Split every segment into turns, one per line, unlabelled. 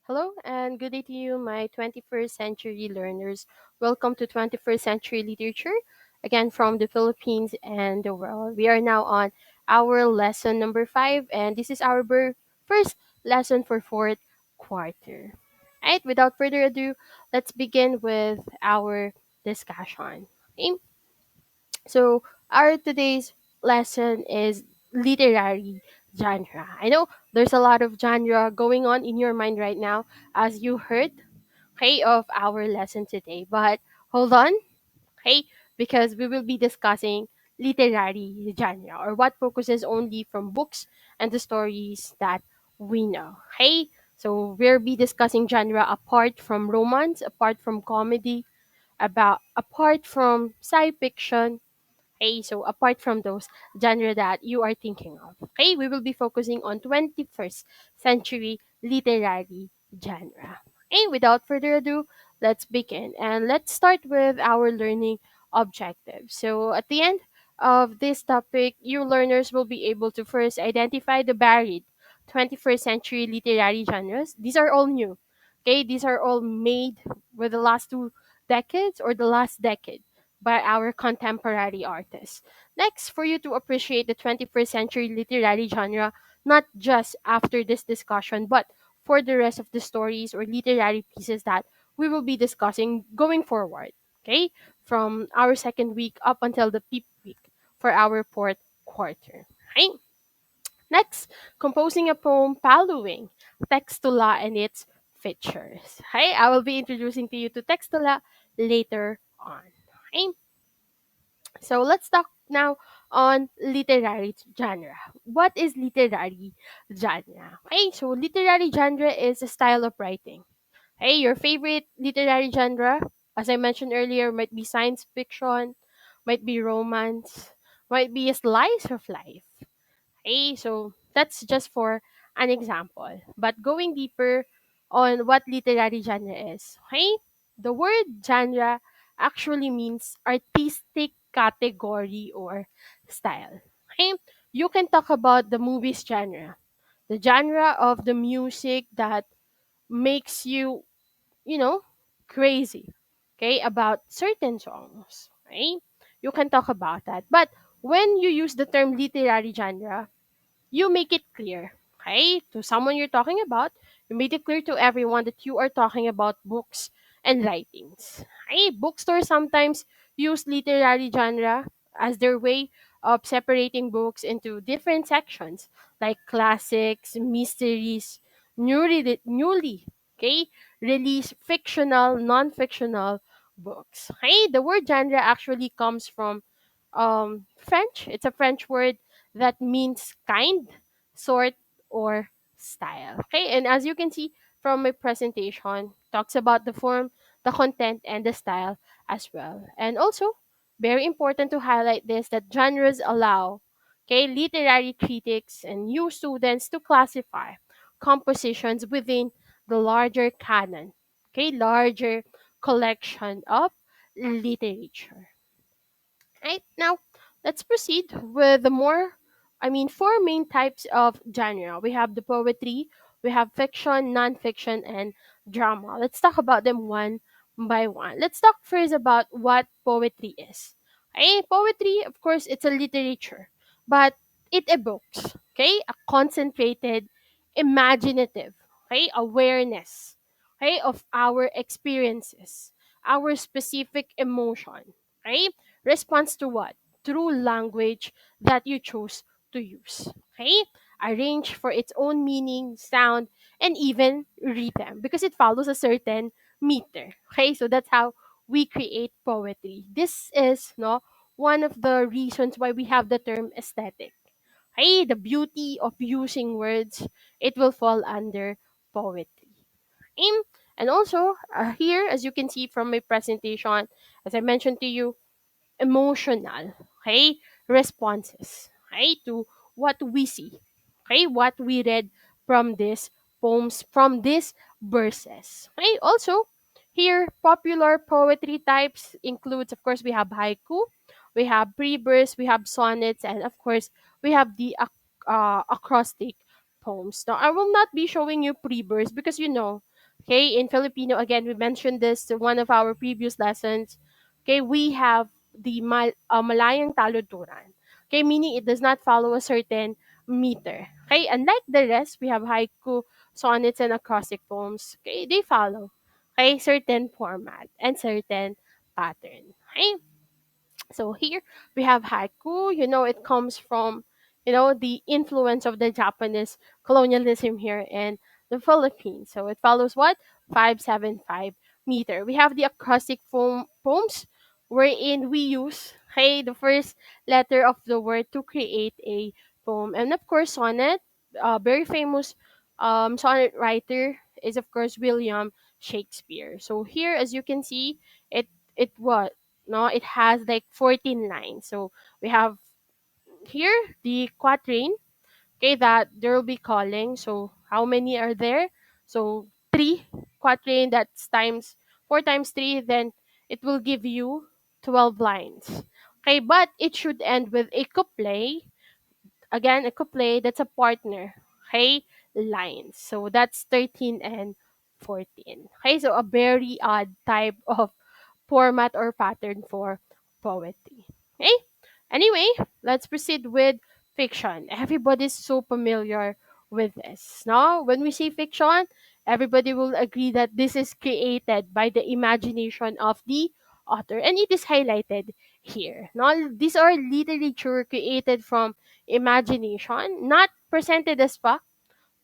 Hello and good day to you, my 21st century learners. Welcome to 21st century literature, again from the Philippines and the world. We are now on our lesson number 5, and this is our first lesson for fourth quarter. Alright, without further ado, let's begin with our discussion. Okay? So, our today's lesson is literary genre. I know there's a lot of genre going on in your mind right now as you heard, okay, of our lesson today. But hold on, okay, because we will be discussing literary genre or what focuses only from books and the stories that we know. Okay, so we'll be discussing genre apart from romance, apart from comedy, about apart from sci fiction. Okay, so apart from those genre that you are thinking of, okay, we will be focusing on 21st century literary genre. Okay, without further ado, let's begin and let's start with our learning objective. So at the end of this topic, you learners will be able to first identify the varied 21st century literary genres. These are all new. Okay, these are all made with the last 2 decades or the last decade by our contemporary artists. Next, for you to appreciate the 21st century literary genre, not just after this discussion, but for the rest of the stories or literary pieces that we will be discussing going forward. Okay? From our second week up until the peak week for our fourth quarter. Okay? Next, composing a poem following Textula and its features. Hey, I will be introducing to you to Textula later on. Okay? So let's talk now on literary genre. What is literary genre? Okay, so literary genre is a style of writing. Hey, your favorite literary genre, as I mentioned earlier, might be science fiction, might be romance, might be a slice of life. Okay, so that's just for an example. But going deeper on what literary genre is, okay, the word genre actually means artistic category or style. Okay, you can talk about the movies genre, the genre of the music that makes you, you know, crazy, okay, about certain songs, right? You can talk about that. But when you use the term literary genre, you make it clear, okay, to someone you're talking about. You made it clear to everyone that you are talking about books and writings. Okay, bookstores sometimes use literary genre as their way of separating books into different sections, like classics, mysteries, newly, okay, released fictional, non-fictional books. Okay, the word genre actually comes from French. It's a French word that means kind, sort, or style. Okay, and as you can see from my presentation, talks about the form, the content, and the style as well. And also, very important to highlight this that genres allow, okay, literary critics and new students to classify compositions within the larger canon, okay, larger collection of literature. Right now, let's proceed with the four main types of genre. We have the poetry, we have fiction, non-fiction, and drama. Let's talk about them one by one. Let's talk first about what poetry is. Okay, poetry, of course, it's a literature, but it evokes, okay, a concentrated, imaginative, okay, awareness, okay, of our experiences, our specific emotion, right? Response to what? Through language that you chose to use. Okay? Arrange for its own meaning, sound, and even rhythm because it follows a certain meter. Okay? So that's how we create poetry. This is one of the reasons why we have the term aesthetic. Okay? The beauty of using words, it will fall under poetry. Okay? And also, here, as you can see from my presentation, as I mentioned to you, emotional, okay, responses, okay, to what we see, okay, what we read from these poems, from these verses. Okay, also, here, popular poetry types includes, of course, we have haiku, we have pre-verse, we have sonnets, and of course, we have the acrostic poems. Now, I will not be showing you pre-verse because Okay, in Filipino, again, we mentioned this to one of our previous lessons. Okay, we have the Malayang taluturan. Okay, meaning it does not follow a certain meter. Okay, unlike the rest, we have haiku, sonnets, and acrostic poems. Okay, they follow certain format and certain pattern. Okay, so here we have haiku. It comes from, the influence of the Japanese colonialism here in the Philippines. So it follows what? 575 meter. We have the acrostic poems wherein we use, the first letter of the word to create a poem. And of course, sonnet, very famous sonnet writer is of course William Shakespeare. So here, as you can see, it what no, it has like 14 lines. So we have here the quatrain, okay, that there will be calling. So how many are there? So three quatrain, that's times 4 times 3, then it will give you 12 lines. Okay, but it should end with a couplet. Again, a couplet, that's a partner. Okay, lines. So that's 13 and 14. Okay, so a very odd type of format or pattern for poetry. Okay? Anyway, let's proceed with fiction. Everybody's so familiar with this. No? When we say fiction, everybody will agree that this is created by the imagination of the author, and it is highlighted here. No? These are literature created from imagination, not presented as fact,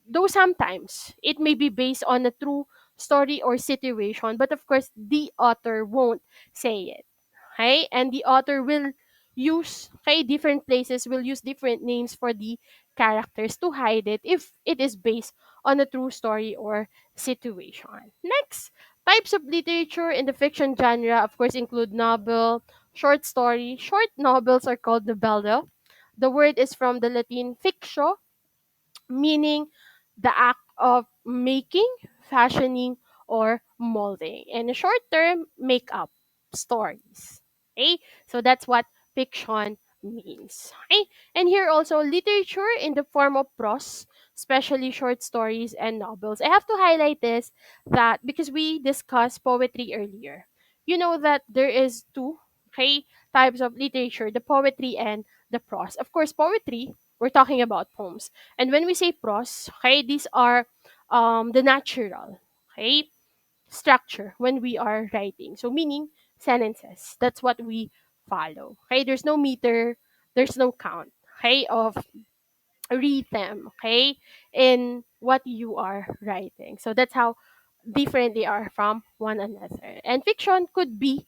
though sometimes it may be based on a true story or situation, but of course the author won't say it. Okay, and the author will use, different places will use different names for the characters to hide it if it is based on a true story or situation. Next, types of literature in the fiction genre of course include novel, short story. Short novels are called novella. The word is from the Latin fictio, meaning the act of making, fashioning, or molding. And a short term, make up stories. Okay? So that's what fiction means. Okay? And here also, literature in the form of prose, especially short stories and novels. I have to highlight this that because we discussed poetry earlier. You know that there is two, types of literature, the poetry and the prose. Of course, poetry, we're talking about poems. And when we say prose, these are the natural, okay, structure when we are writing. So meaning sentences. That's what we follow. Okay, there's no meter, there's no count, of rhythm, in what you are writing. So that's how different they are from one another. And fiction could be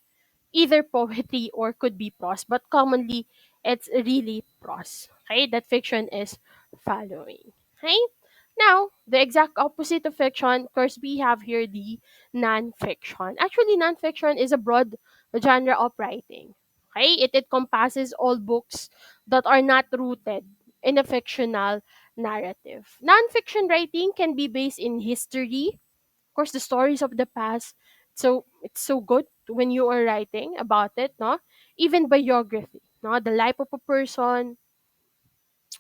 either poetry or could be prose, but commonly it's really prose. Okay, that fiction is following. Okay, now the exact opposite of fiction, of course, we have here the non-fiction. Actually, non-fiction is a broad genre of writing. Okay, it encompasses all books that are not rooted in a fictional narrative. Non-fiction writing can be based in history, of course, the stories of the past. So it's so good when you are writing about it, no? Even biography, no? The life of a person,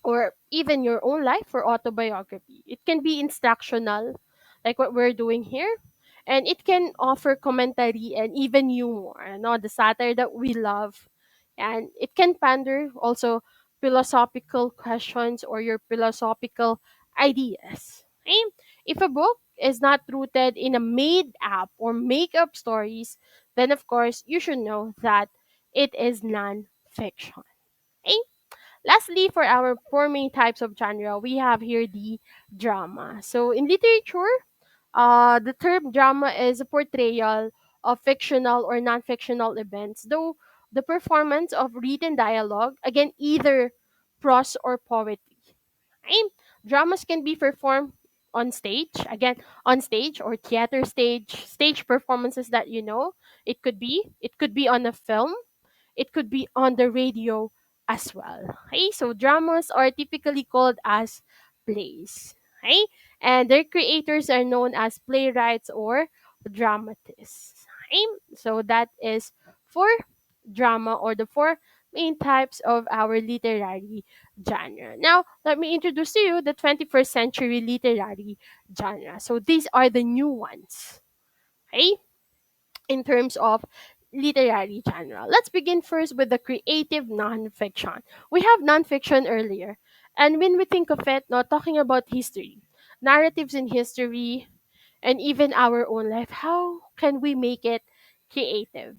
or even your own life or autobiography. It can be instructional, like what we're doing here, and it can offer commentary and even humor, no? The satire that we love, and it can pander also philosophical questions or your philosophical ideas. Okay? If a book is not rooted in a made up or make up stories, then of course you should know that it is non-fiction. Okay? Lastly, for our four main types of genre, we have here the drama. So in literature, the term drama is a portrayal of fictional or non-fictional events, though the performance of written dialogue, again, either prose or poetry. Right? Dramas can be performed on stage, again, on stage or theater stage performances that you know. It could be on a film, it could be on the radio as well. Okay, so dramas are typically called as plays. Okay, and their creators are known as playwrights or dramatists. Okay, so that is for drama or the four main types of our literary genre. Now, let me introduce to you the 21st century literary genre. So these are the new ones. Okay? In terms of literary genre. Let's begin first with the creative nonfiction. We have nonfiction earlier. And when we think of it, not talking about history, narratives in history, and even our own life, how can we make it creative?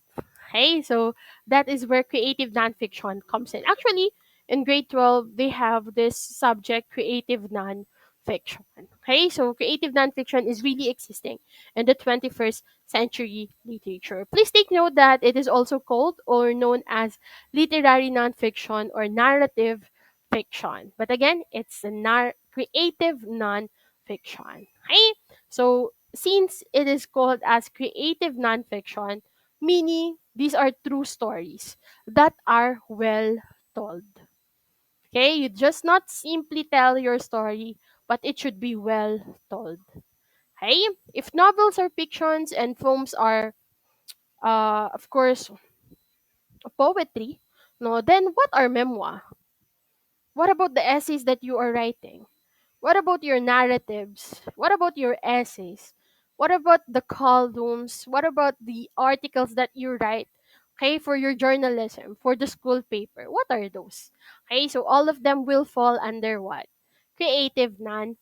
Okay, so that is where creative nonfiction comes in. Actually, in grade 12, they have this subject, creative nonfiction. Okay, so creative nonfiction is really existing in the 21st century literature. Please take note that it is also called or known as literary nonfiction or narrative fiction. But again, it's a creative nonfiction. Okay, so since it is called as creative nonfiction, meaning these are true stories that are well told. Okay, you just not simply tell your story, but it should be well told. Okay, if novels are fictions and poems are, of course, poetry, no, then what are memoir? What about the essays that you are writing? What about your narratives? What about your essays? What about the columns? What about the articles that you write? Okay, for your journalism, for the school paper. What are those? Okay, so all of them will fall under what? Creative nonfiction.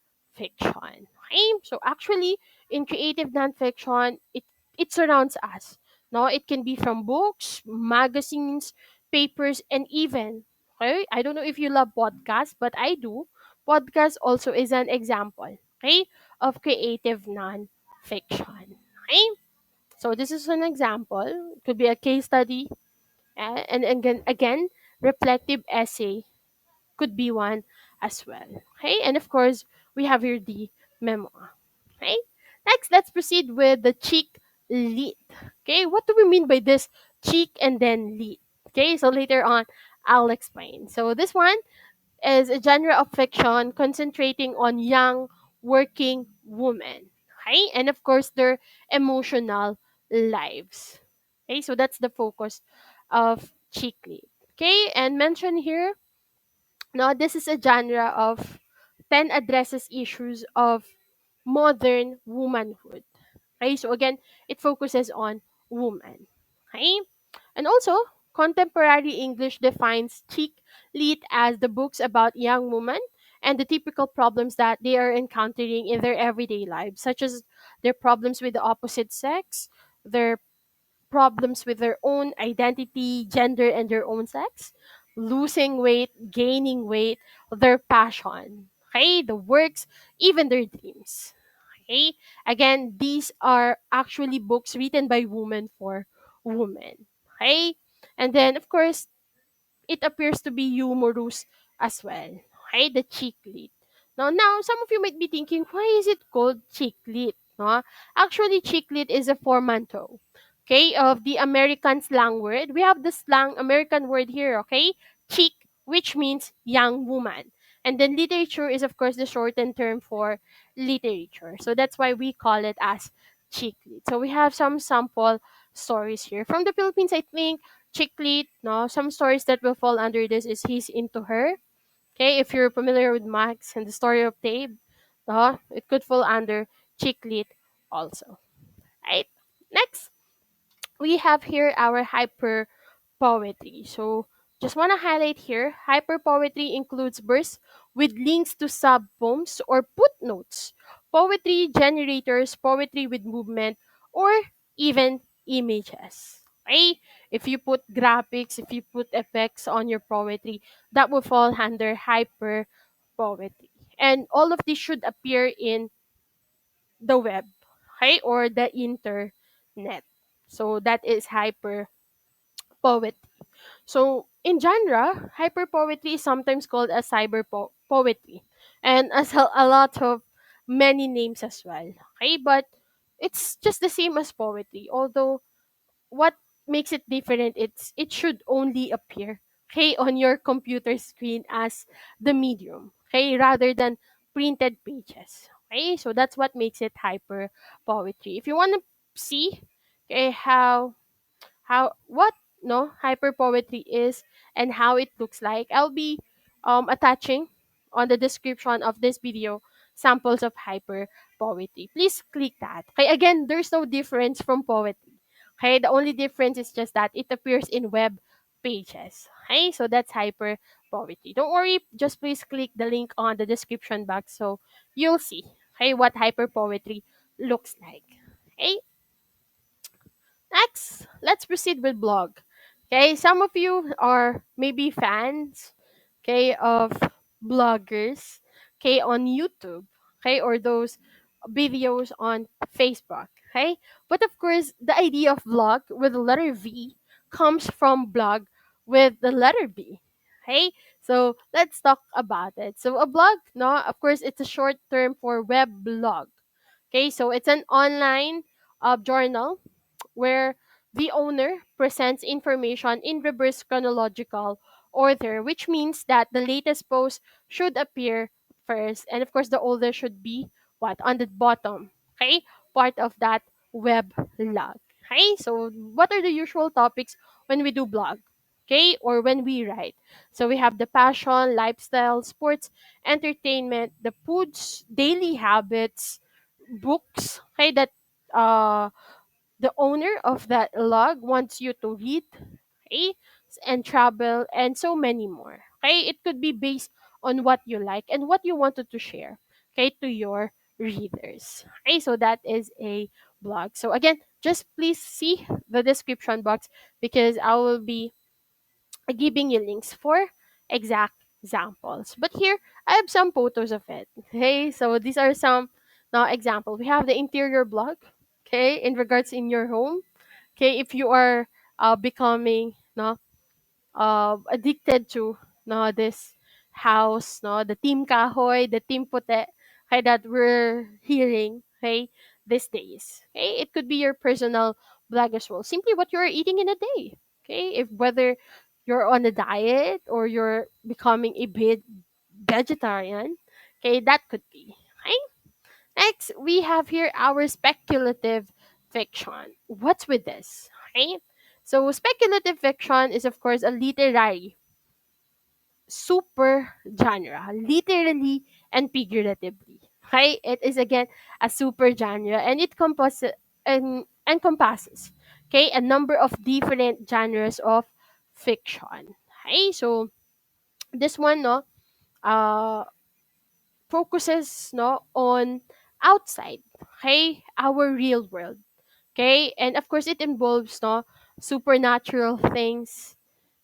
Okay, so actually, in creative nonfiction, it surrounds us. No, it can be from books, magazines, papers, and even, okay, I don't know if you love podcasts, but I do. Podcast also is an example, okay, of creative non-fiction. Okay? So this is an example. It could be a case study, and again, reflective essay could be one as well. Okay? And of course, we have here the memoir. Okay? Next, let's proceed with the cheek lead. Okay? What do we mean by this cheek and then lead? Okay? So later on, I'll explain. So this one is a genre of fiction concentrating on young working women. Okay? And of course, their emotional lives. Okay, so that's the focus of chick lit. Okay, and mention here, now this is a genre of 10 addresses issues of modern womanhood. Okay, so again, it focuses on woman. Okay, and also contemporary English defines chick lit as the books about young women and the typical problems that they are encountering in their everyday lives, such as their problems with the opposite sex, their problems with their own identity, gender, and their own sex, losing weight, gaining weight, their passion, okay, the works, even their dreams. Okay, again, these are actually books written by women for women. Okay, and then of course it appears to be humorous as well. Okay, the chick lit. Now, some of you might be thinking, why is it called chick lit? No? Actually, chick lit is a portmanteau, okay, of the American slang word. We have the slang American word here, okay? Chick, which means young woman. And then literature is, of course, the shortened term for literature. So that's why we call it as chick lit. So we have some sample stories here. From the Philippines, I think chick lit, no, some stories that will fall under this is He's Into Her. Okay, if you're familiar with Max and the story of Tabe, it could fall under chick lit also. Right? Next, we have here our hyper poetry. So just want to highlight here, hyper poetry includes verse with links to sub poems or footnotes, poetry generators, poetry with movement, or even images. Okay? If you put graphics, if you put effects on your poetry, that will fall under hyper poetry. And all of this should appear in the web, okay, or the internet. So that is hyper poetry. So in genre, hyper poetry is sometimes called a poetry, and as a lot of many names as well. Okay, but it's just the same as poetry. Although what makes it different, it should only appear, okay, on your computer screen as the medium, okay, rather than printed pages. Okay, so that's what makes it hyper poetry. If you want to see, okay, how what no hyper poetry is and how it looks like, I'll be attaching on the description of this video samples of hyper poetry. Please click that. Okay, again, there's no difference from poetry. Okay, the only difference is just that it appears in web pages. Okay, so that's hyper poetry. Don't worry, just please click the link on the description box so you'll see, okay, what hyper poetry looks like. Okay, next, let's proceed with blog. Okay, some of you are maybe fans, okay, of bloggers, okay, on YouTube, okay, or those videos on Facebook, okay. But of course, the idea of vlog with the letter V comes from blog with the letter B, okay. So let's talk about it. So a blog, no, of course, it's a short term for web blog. Okay, so it's an online journal where the owner presents information in reverse chronological order, which means that the latest post should appear first, and of course, the older should be what on the bottom. Okay, part of that web log. Okay, so what are the usual topics when we do blog? Okay, or when we write. So we have the passion, lifestyle, sports, entertainment, the foods, daily habits, books. Okay, that uh the owner of that log wants you to read, okay, and travel, and so many more. Okay, it could be based on what you like and what you wanted to share, okay, to your readers. Okay, so that is a blog. So again, just please see the description box because I will be giving you links for exact examples. But here I have some photos of it. Okay, so these are some now example. We have the interior blog. Okay, in regards in your home. Okay, if you are becoming no addicted to no this house, no the team kahoy, the team puti, okay, that we're hearing, okay, these days. Okay, it could be your personal blog as well. Simply what you're eating in a day. Okay, if whether you're on a diet or you're becoming a vegetarian, okay, that could be. Okay, next, we have here our speculative fiction. What's with this? Right? So, speculative fiction is, of course, a literary super genre, literally and figuratively. Right? It is, again, a super genre and it encompasses, okay, a number of different genres of fiction. Okay? So, this one, no, uh, focuses no on outside, okay, our real world, okay, and of course it involves no supernatural things.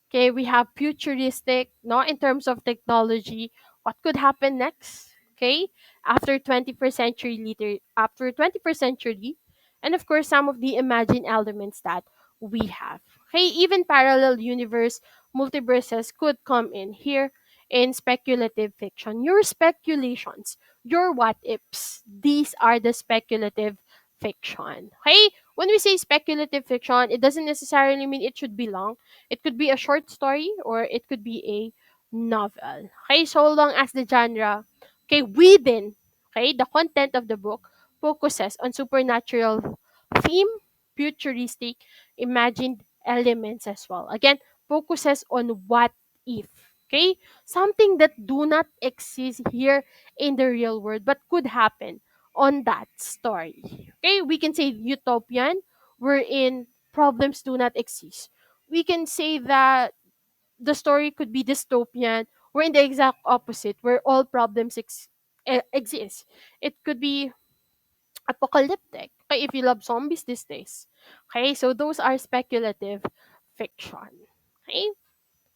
Okay, we have futuristic, no, in terms of technology, what could happen next? Okay, after 21st century later, after 21st century, and of course some of the imagined elements that we have. Okay, even parallel universe, multiverses could come in here in speculative fiction. Your speculations, your what ifs, these are the speculative fiction. Okay, when we say speculative fiction, it doesn't necessarily mean it should be long. It could be a short story or it could be a novel. Okay, so long as the genre, okay, within, okay, the content of the book focuses on supernatural theme, futuristic, imagined elements as well. Again, focuses on what if. Okay, something that do not exist here in the real world but could happen on that story. Okay, we can say utopian, wherein problems do not exist. We can say that the story could be dystopian, or in the exact opposite, where all problems exist. It could be apocalyptic. Okay, if you love zombies these days. Okay, so those are speculative fiction. Okay,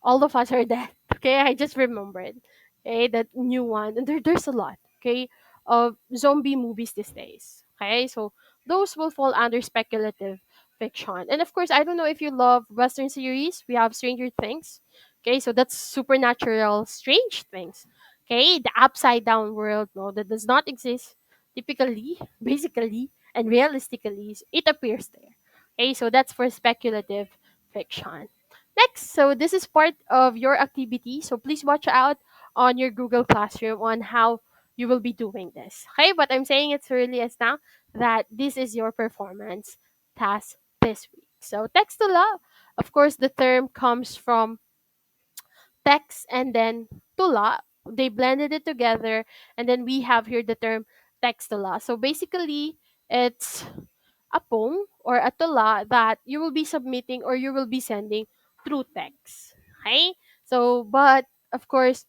all of us are dead. Okay, I just remembered. Okay, that new one, and there's a lot. Okay, of zombie movies these days. Okay, so those will fall under speculative fiction. And of course, I don't know if you love Western series. We have Stranger Things. Okay, so that's supernatural, strange things. Okay, the upside down world, no, that does not exist typically, basically, and realistically. It appears there. Okay, so that's for speculative fiction. Next, so this is part of your activity. So please watch out on your Google Classroom on how you will be doing this. Okay, but I'm saying it's early as now that this is your performance task this week. So text to love. Of course, the term comes from text and then tula. They blended it together, and then we have here the term textula. So basically, it's a poem or a tula that you will be submitting or you will be sending through text. Okay? So, but of course,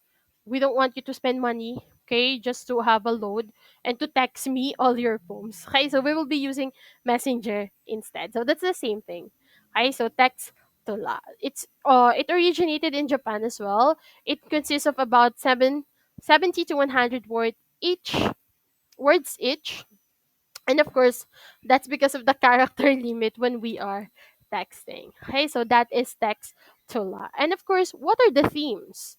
we don't want you to spend money, okay, just to have a load and to text me all your poems. Okay? So we will be using Messenger instead. So that's the same thing. Okay? So text tula. It originated in Japan as well. It consists of about 70 to 100 each words each, and of course, that's because of the character limit when we are texting. Okay, so that is text to la. And of course, what are the themes?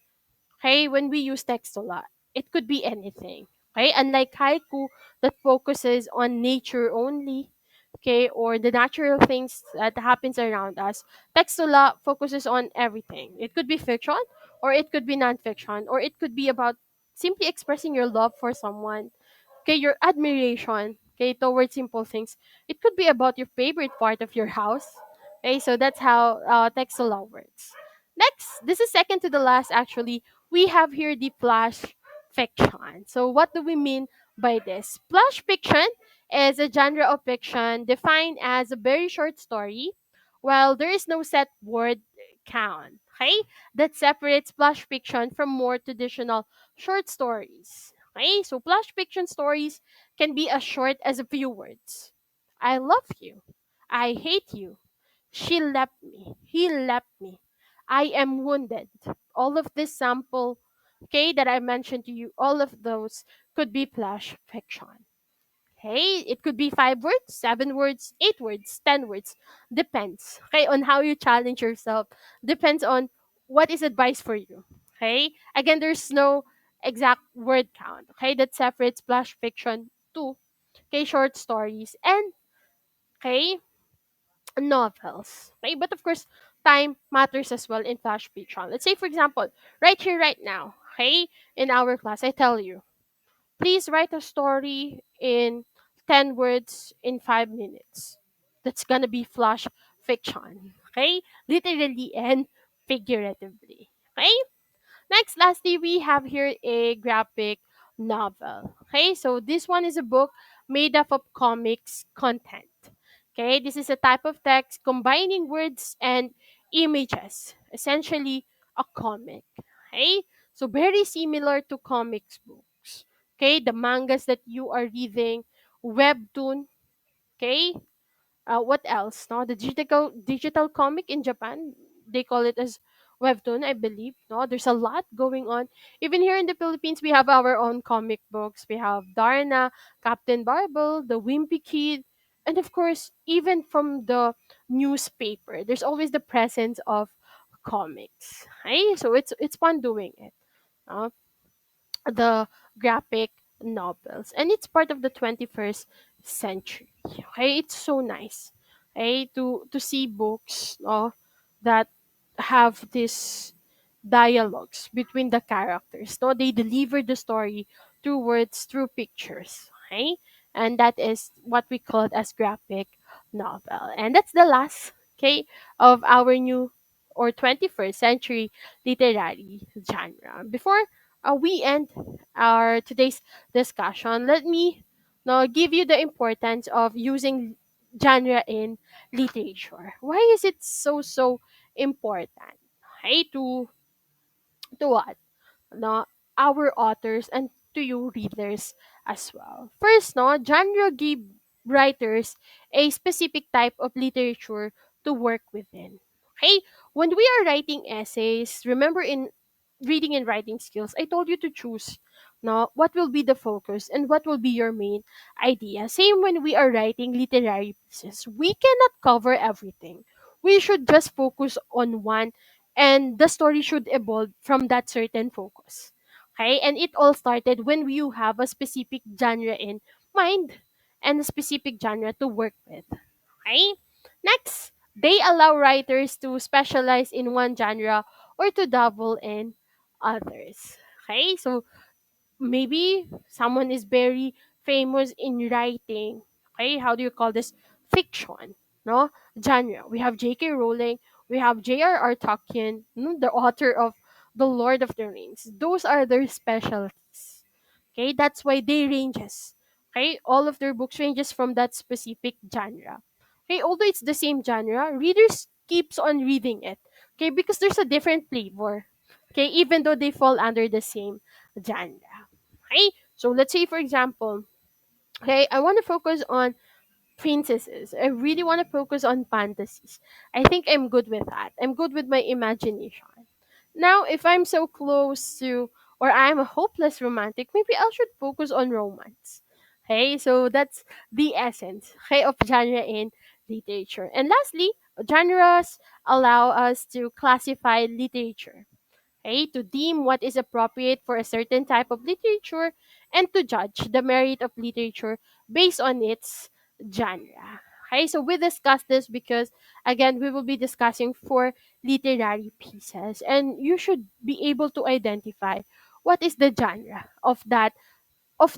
Okay, when we use text to la, it could be anything. Okay, unlike haiku that focuses on nature only, okay, or the natural things that happens around us, text to la focuses on everything. It could be fiction, or it could be non-fiction, or it could be about simply expressing your love for someone, okay, your admiration, okay, towards simple things. It could be about your favorite part of your house. Okay, so that's how Textula works. Next, this is second to the last actually. We have here the flash fiction. So what do we mean by this? Flash fiction is a genre of fiction defined as a very short story, while there is no set word count. Okay, that separates flash fiction from more traditional short stories. Okay, so flash fiction stories can be as short as a few words. I love you. I hate you. She left me. He left me. I am wounded. All of this sample, okay, that I mentioned to you, all of those could be flash fiction. Okay, it could be 5 words, 7 words, 8 words, 10 words. Depends. Okay, on how you challenge yourself. Depends on what is advice for you. Okay, again, there's no exact word count. Okay, that separates flash fiction to, okay, short stories and, okay, novels. Okay, but of course, time matters as well in flash fiction. Let's say, for example, right here, right now. Okay, in our class, I tell you, please write a story in 10 words in 5 minutes. That's gonna be flash fiction. Okay? Literally and figuratively. Okay? Next, lastly, we have here a graphic novel. Okay, so this one is a book made up of comics content. Okay, this is a type of text combining words and images, essentially a comic. Okay, so very similar to comics books. Okay, the mangas that you are reading, webtoon. Okay, what else? No, the digital comic in Japan, they call it as webtoon, I believe. No, there's a lot going on. Even here in the Philippines, we have our own comic books. We have Darna, Captain Marvel, the Wimpy Kid, and of course, even from the newspaper, there's always the presence of comics. Right? So it's fun doing it. Uh, the graphic novels, and it's part of the 21st century. Okay, it's so nice, okay, to see books, that have this dialogues between the characters. No, they deliver the story through words, through pictures. Okay, and that is what we call it as graphic novel. And that's the last, okay, of our new or 21st century literary genre. Before we end our today's discussion, let me now give you the importance of using genre in literature. Why is it so important? Hey, to what? No, our authors and to you readers as well. First, no, genre give writers a specific type of literature to work within. Okay, when we are writing essays, remember in reading and writing skills, I told you to choose no what will be the focus and what will be your main idea. Same when we are writing literary pieces, we cannot cover everything. We should just focus on one, and the story should evolve from that certain focus. Okay, and it all started when you have a specific genre in mind and a specific genre to work with. Okay, next, they allow writers to specialize in one genre or to dabble in others. Okay, so maybe someone is very famous in writing. Okay, how do you call this? Fiction, no, genre. We have J.K. Rowling, we have J.R.R. Tolkien, the author of the Lord of the Rings. Those are their specialties. Okay, that's why they ranges. Okay, all of their books ranges from that specific genre. Okay, although it's the same genre, readers keeps on reading it. Okay, because there's a different flavor. Okay, even though they fall under the same genre. Okay, so let's say for example, okay, I want to focus on princesses. I really want to focus on fantasies. I think I'm good with that. I'm good with my imagination. Now, if I'm so close to, or I'm a hopeless romantic, maybe I should focus on romance. Okay, so that's the essence, okay, of genre in literature. And lastly, genres allow us to classify literature, okay, to deem what is appropriate for a certain type of literature, and to judge the merit of literature based on its genre. Okay, so we discussed this because, again, we will be discussing four literary pieces, and you should be able to identify what is the genre of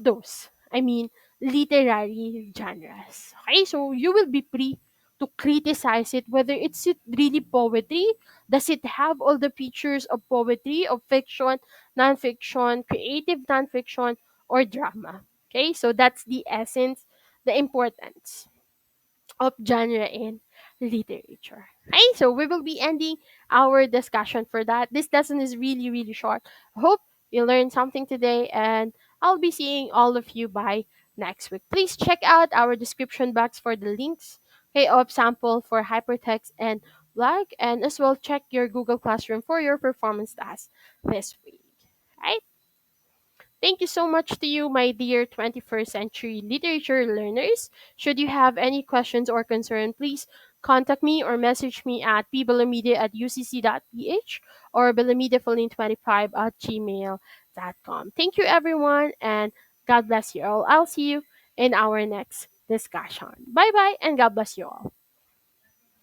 those. I mean, literary genres. Okay, so you will be free to criticize it, whether it's it really poetry, does it have all the features of poetry, of fiction, nonfiction, creative nonfiction, or drama. Okay, so that's the essence, the importance of genre in literature. Okay, so we will be ending our discussion for that. This lesson is really, really short. I hope you learned something today, and I'll be seeing all of you by next week. Please check out our description box for the links, okay, of sample for hypertext and blog, and as well check your Google Classroom for your performance task this week. Right? Thank you so much to you, my dear 21st century literature learners. Should you have any questions or concern, please contact me or message me at pbilomedia@ucc.ph or bilomedia25 at gmail.com. Thank you, everyone, and God bless you all. I'll see you in our next discussion. Bye bye, and God bless you all.